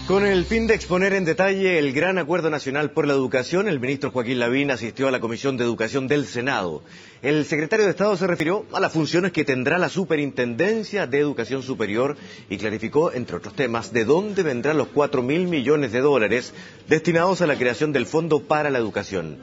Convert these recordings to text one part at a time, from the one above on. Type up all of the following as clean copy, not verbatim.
Con el fin de exponer en detalle el gran acuerdo nacional por la educación, el ministro Joaquín Lavín asistió a la Comisión de Educación del Senado. El secretario de Estado se refirió a las funciones que tendrá la Superintendencia de Educación Superior y clarificó, entre otros temas, de dónde vendrán los 4.000 millones de dólares destinados a la creación del Fondo para la Educación.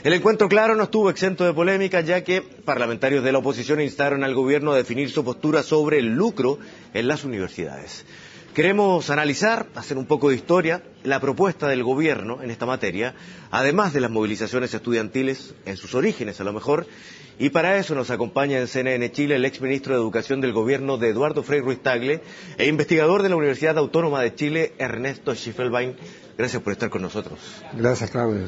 El encuentro, claro, no estuvo exento de polémica, ya que parlamentarios de la oposición instaron al gobierno a definir su postura sobre el lucro en las universidades. Queremos analizar, hacer un poco de historia, la propuesta del gobierno en esta materia, además de las movilizaciones estudiantiles, en sus orígenes a lo mejor, y para eso nos acompaña en CNN Chile el exministro de Educación del gobierno de Eduardo Frei Ruiz-Tagle e investigador de la Universidad Autónoma de Chile, Ernesto Schiefelbein. Gracias por estar con nosotros. Gracias, Claudio.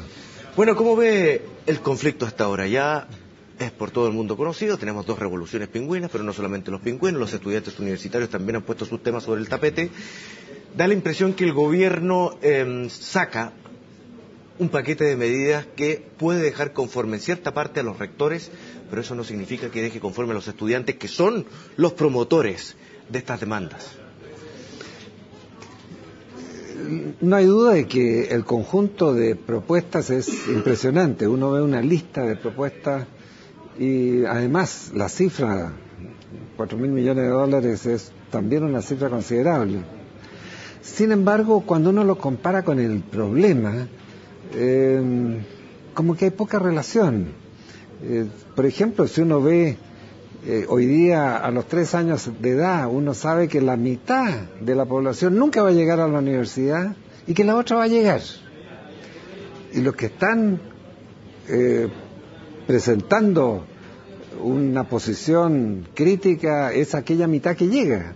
Bueno, ¿cómo ve el conflicto hasta ahora? Ya es por todo el mundo conocido, tenemos dos revoluciones pingüinas, pero no solamente los pingüinos, los estudiantes universitarios también han puesto sus temas sobre el tapete. Da la impresión que el gobierno saca un paquete de medidas que puede dejar conforme en cierta parte a los rectores, pero eso no significa que deje conforme a los estudiantes, que son los promotores de estas demandas. No hay duda de que el conjunto de propuestas es impresionante. Uno ve una lista de propuestas y además la cifra, 4.000 millones de dólares, es también una cifra considerable. Sin embargo, cuando uno lo compara con el problema, como que hay poca relación. Por ejemplo, si uno ve hoy día a los 3 años de edad, uno sabe que la mitad de la población nunca va a llegar a la universidad y que la otra va a llegar. Y los que están presentando una posición crítica es aquella mitad que llega,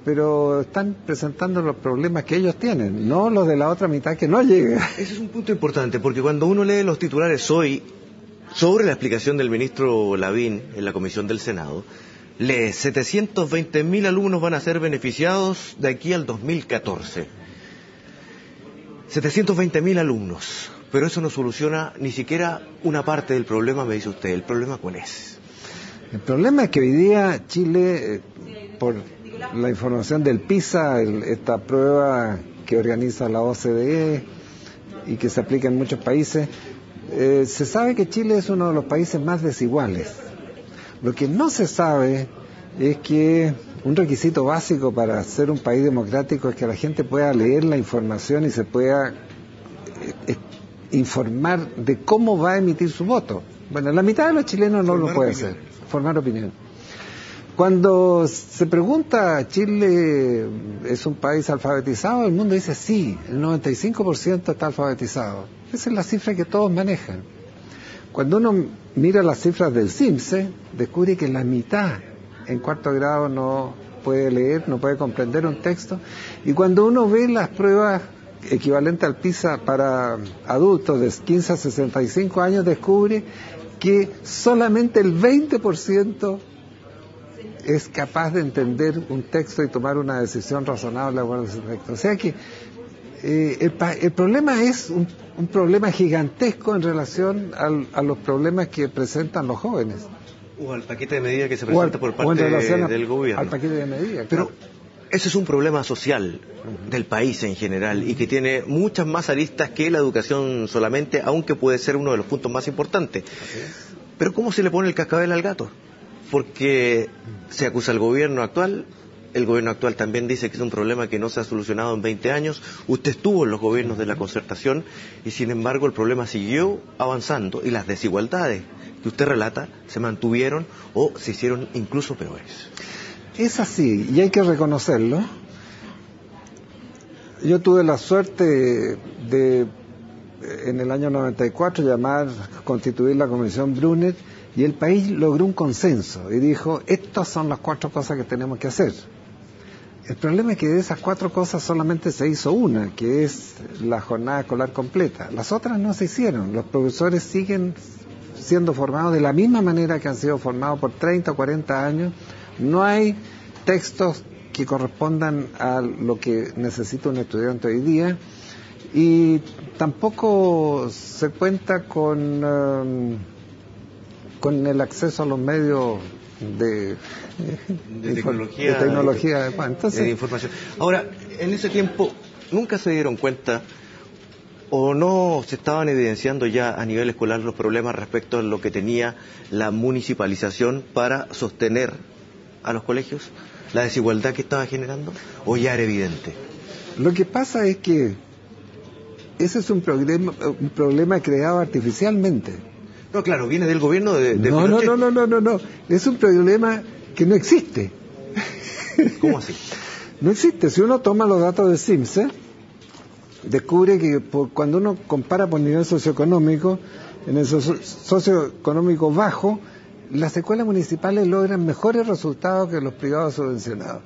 pero están presentando los problemas que ellos tienen, no los de la otra mitad que no llega. Ese es un punto importante, porque cuando uno lee los titulares hoy sobre la explicación del ministro Lavín en la Comisión del Senado, lee 720.000 alumnos van a ser beneficiados de aquí al 2014. 720.000 alumnos. Pero eso no soluciona ni siquiera una parte del problema, me dice usted. ¿El problema cuál es? El problema es que hoy día Chile, por la información del PISA, esta prueba que organiza la OCDE y que se aplica en muchos países, se sabe que Chile es uno de los países más desiguales. Lo que no se sabe es que un requisito básico para ser un país democrático es que la gente pueda leer la información y se pueda informar de cómo va a emitir su voto. Bueno, la mitad de los chilenos no lo puede hacer, formar opinión. Cuando se pregunta, ¿Chile es un país alfabetizado? El mundo dice sí, el 95% está alfabetizado. Esa es la cifra que todos manejan. Cuando uno mira las cifras del CIMSE, descubre que la mitad en 4º grado no puede leer, no puede comprender un texto. Y cuando uno ve las pruebas equivalente al PISA para adultos de 15 a 65 años, descubre que solamente el 20% es capaz de entender un texto y tomar una decisión razonable de acuerdo a ese texto. O sea que el problema es un problema gigantesco en relación a los problemas que presentan los jóvenes. O al paquete de medidas que se presenta por parte del gobierno. Al paquete de medidas, pero claro. Ese es un problema social del país en general y que tiene muchas más aristas que la educación solamente, aunque puede ser uno de los puntos más importantes. Pero ¿cómo se le pone el cascabel al gato? Porque se acusa al gobierno actual, el gobierno actual también dice que es un problema que no se ha solucionado en 20 años, usted estuvo en los gobiernos de la concertación y sin embargo el problema siguió avanzando y las desigualdades que usted relata se mantuvieron o se hicieron incluso peores. Es así, y hay que reconocerlo. Yo tuve la suerte de en el año 94, constituir la Comisión Brunner, y el país logró un consenso, y dijo, estas son las 4 cosas que tenemos que hacer. El problema es que de esas 4 cosas solamente se hizo una, que es la jornada escolar completa. Las otras no se hicieron. Los profesores siguen siendo formados de la misma manera que han sido formados por 30 o 40 años. No hay textos que correspondan a lo que necesita un estudiante hoy día y tampoco se cuenta con el acceso a los medios de tecnología adecuada. Entonces, de información. Ahora, en ese tiempo, ¿nunca se dieron cuenta o no se estaban evidenciando ya a nivel escolar los problemas respecto a lo que tenía la municipalización para sostener a los colegios? ¿La desigualdad que estaba generando? ¿O ya era evidente? Lo que pasa es que ese es un problema creado artificialmente. No, claro, viene del gobierno de No. Es un problema que no existe. ¿Cómo así? No existe. Si uno toma los datos de Simpson, descubre que cuando uno compara por nivel socioeconómico, en el socioeconómico bajo, las escuelas municipales logran mejores resultados que los privados subvencionados.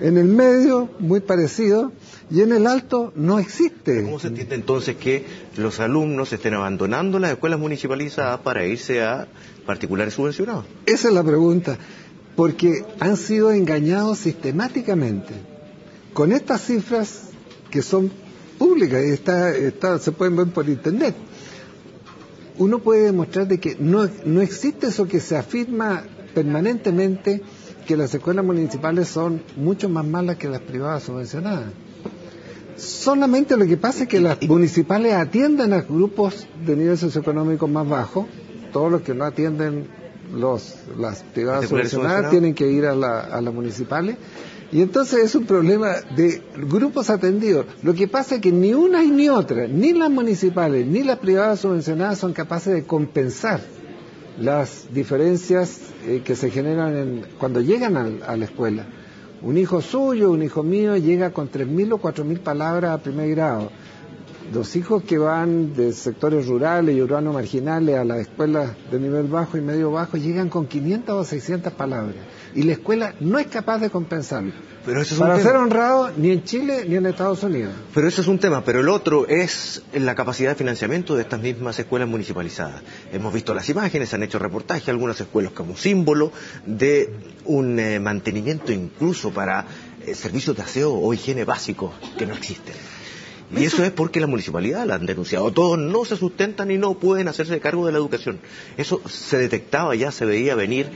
En el medio, muy parecido, y en el alto no existe. ¿Cómo se entiende entonces que los alumnos estén abandonando las escuelas municipalizadas para irse a particulares subvencionados? Esa es la pregunta, porque han sido engañados sistemáticamente. Con estas cifras que son públicas y se pueden ver por internet, uno puede demostrar de que no existe eso que se afirma permanentemente, que las escuelas municipales son mucho más malas que las privadas subvencionadas. Solamente lo que pasa es que las municipales atienden a grupos de nivel socioeconómico más bajo. Todos los que no atienden las privadas subvencionadas tienen que ir a las municipales. Y entonces es un problema de grupos atendidos. Lo que pasa es que ni una y ni otra, ni las municipales ni las privadas subvencionadas son capaces de compensar las diferencias que se generan cuando llegan a la escuela. Un hijo suyo, un hijo mío llega con 3.000 o 4.000 palabras a primer grado. Los hijos que van de sectores rurales y urbanos marginales a las escuelas de nivel bajo y medio bajo llegan con 500 o 600 palabras. Y la escuela no es capaz de compensarlo. Pero eso es para ser honrado, ni en Chile ni en Estados Unidos. Pero eso es un tema, pero el otro es la capacidad de financiamiento de estas mismas escuelas municipalizadas. Hemos visto las imágenes, han hecho reportajes, algunas escuelas como símbolo de un mantenimiento incluso para servicios de aseo o higiene básicos que no existen. Y eso es porque la municipalidad la han denunciado. Todos no se sustentan y no pueden hacerse cargo de la educación. Eso se detectaba ya, se veía venir.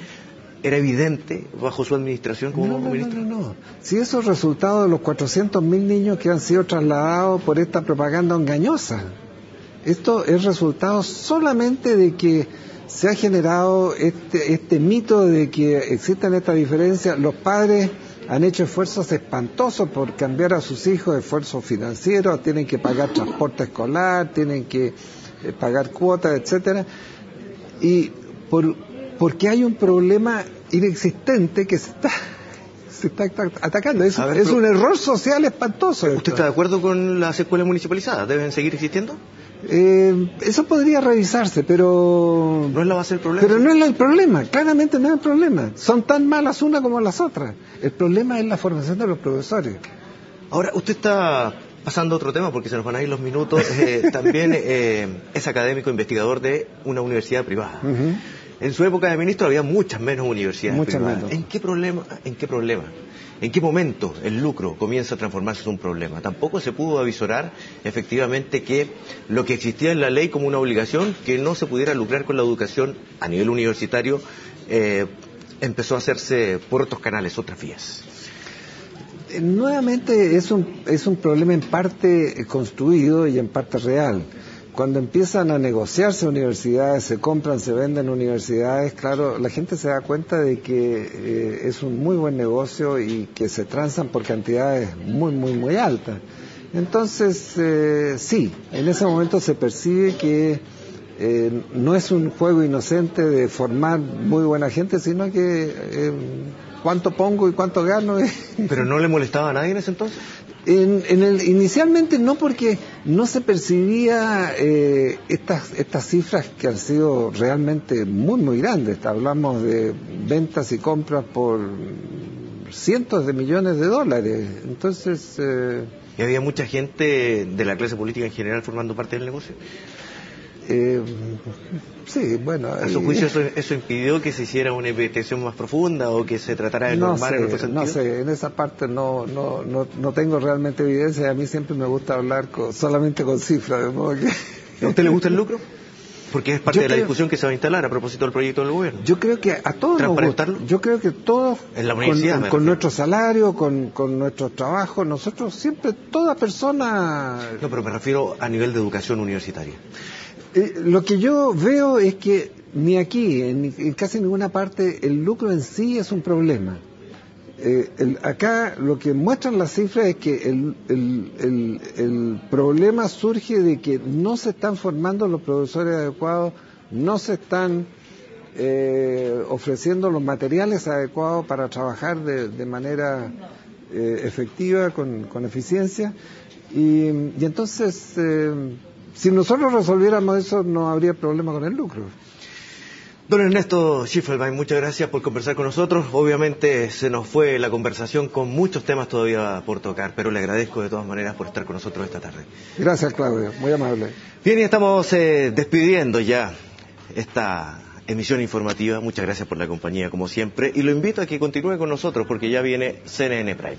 ¿Era evidente bajo su administración como ministro? No. Si eso es resultado de los 400.000 niños que han sido trasladados por esta propaganda engañosa. Esto es resultado solamente de que se ha generado este mito de que existen estas diferencias. Los padres han hecho esfuerzos espantosos por cambiar a sus hijos, esfuerzos financieros, tienen que pagar transporte escolar, tienen que pagar cuotas, etcétera. Y porque hay un problema inexistente que se está atacando. Es un error social espantoso. ¿Usted está de acuerdo con las escuelas municipalizadas? ¿Deben seguir existiendo? Eso podría revisarse, pero... ¿No es la base del problema? Pero no es el problema, claramente no es el problema. Son tan malas una como las otras. El problema es la formación de los profesores. Ahora, usted está pasando a otro tema porque se nos van a ir los minutos. También es académico investigador de una universidad privada. Uh-huh. En su época de ministro había muchas menos universidades privadas. Menos. ¿En qué problema? ¿En qué momento el lucro comienza a transformarse en un problema? Tampoco se pudo avisorar efectivamente que lo que existía en la ley como una obligación, que no se pudiera lucrar con la educación a nivel universitario, empezó a hacerse por otros canales, otras vías. Nuevamente es un problema en parte construido y en parte real. Cuando empiezan a negociarse universidades, se compran, se venden universidades, claro, la gente se da cuenta de que es un muy buen negocio y que se transan por cantidades muy altas. Entonces, sí, en ese momento se percibe que no es un juego inocente de formar muy buena gente, sino que cuánto pongo y cuánto gano. ¿Pero no le molestaba a nadie en ese entonces? Inicialmente no, porque no se percibía estas cifras que han sido realmente muy grandes. Hablamos de ventas y compras por cientos de millones de dólares. Entonces... ¿Y había mucha gente de la clase política en general formando parte del negocio? Sí, bueno... ¿A su juicio eso impidió que se hiciera una investigación más profunda o que se tratara de normar en otro sentido? No sé, en esa parte no tengo realmente evidencia. A mí siempre me gusta hablar solamente con cifras, de modo que... ¿A usted le gusta el lucro? Porque es parte de la discusión que se va a instalar a propósito del proyecto del gobierno. Yo creo que a todos nos gusta. Yo creo que todos, en la universidad, con nuestro salario, con nuestro trabajo, nosotros siempre, toda persona... No, pero me refiero a nivel de educación universitaria. Lo que yo veo es que ni aquí, en casi ninguna parte, el lucro en sí es un problema. Acá lo que muestran las cifras es que el problema surge de que no se están formando los profesores adecuados, no se están ofreciendo los materiales adecuados para trabajar de manera efectiva, con eficiencia, y entonces si nosotros resolviéramos eso no habría problema con el lucro. Don Ernesto Schiffelbein, muchas gracias por conversar con nosotros. Obviamente se nos fue la conversación con muchos temas todavía por tocar, pero le agradezco de todas maneras por estar con nosotros esta tarde. Gracias, Claudio, muy amable. Bien, y estamos despidiendo ya esta emisión informativa. Muchas gracias por la compañía, como siempre, y lo invito a que continúe con nosotros porque ya viene CNN Prime.